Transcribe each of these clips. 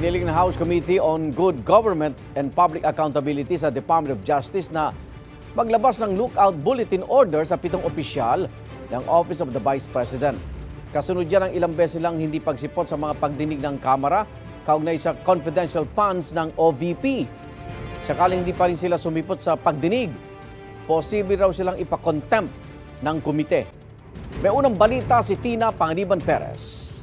Hiniling ng House Committee on Good Government and Public Accountability sa Department of Justice na maglabas ng lookout bulletin order sa 7 opisyal ng Office of the Vice President. Kasunod yan ang ilang beses lang hindi pagsipot sa mga pagdinig ng Kamara kaugnay sa confidential funds ng OVP. Sakaling hindi pa rin sila sumipot sa pagdinig, posible raw silang ipakontempt ng komite. May unang balita si Tina Panganiban Perez.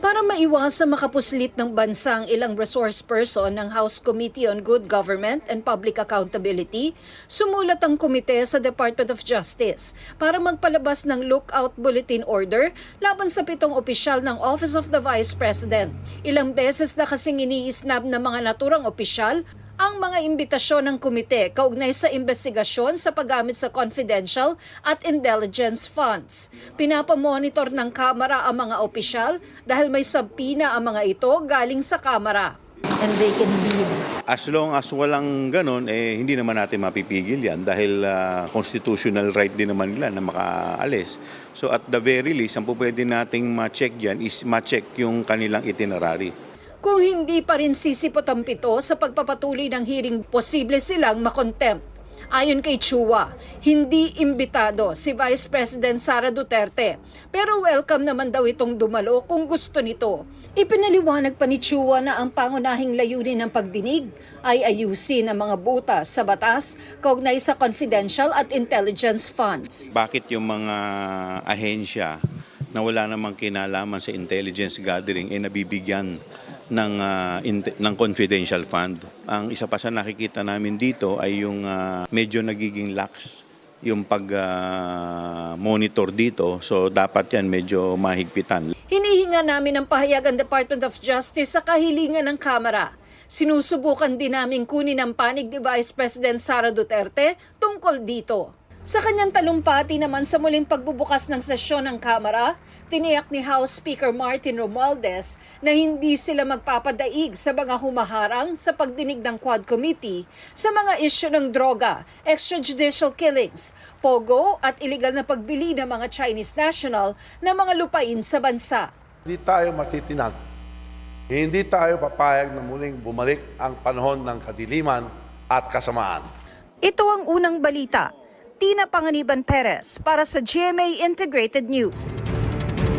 Para maiwasan makapuslit ng bansa ang ilang resource person ng House Committee on Good Government and Public Accountability, sumulat ang komite sa Department of Justice para magpalabas ng lookout bulletin order laban sa 7 opisyal ng Office of the Vice President. Ilang beses na kasing iniisnab ng mga naturang opisyal ang mga imbitasyon ng komite kaugnay sa investigasyon sa paggamit sa confidential at intelligence funds. Pinapamonitor ng Kamara ang mga opisyal dahil may subpina ang mga ito galing sa Kamara. And they can lead. As long as walang ganon, hindi naman natin mapipigil yan dahil constitutional right din naman nila na makaalis. So at the very least, ang po pwede nating ma-check dyan is ma-check yung kanilang itinerary. Kung hindi pa rin sisipot ang 7 sa pagpapatuloy ng hearing, posible silang makontempt. Ayon kay Chua, hindi imbitado si Vice President Sara Duterte, pero welcome naman daw itong dumalo kung gusto nito. Ipinaliwanag pa ni Chua na ang pangunahing layunin ng pagdinig ay ayusin ang mga butas sa batas kaugnay sa confidential at intelligence funds. Bakit yung mga ahensya na wala namang kinalaman sa intelligence gathering nabibigyan ng confidential fund? Ang isa pa sa nakikita namin dito ay yung medyo nagiging lax yung pag-monitor dito. So dapat yan medyo mahigpitan. Hinihinga namin ang pahayag ang Department of Justice sa kahilingan ng Kamara. Sinusubukan din namin kunin ang panig ni Vice President Sara Duterte tungkol dito. Sa kanyang talumpati naman sa muling pagbubukas ng sesyon ng Kamara, tiniyak ni House Speaker Martin Romualdez na hindi sila magpapadaig sa mga humaharang sa pagdinig ng Quad Committee sa mga isyu ng droga, extrajudicial killings, pogo at iligal na pagbili ng mga Chinese national na mga lupain sa bansa. Hindi tayo matitinag. Hindi tayo papayag na muling bumalik ang panahon ng kadiliman at kasamaan. Ito ang unang balita. Tina Panganiban Perez para sa GMA Integrated News.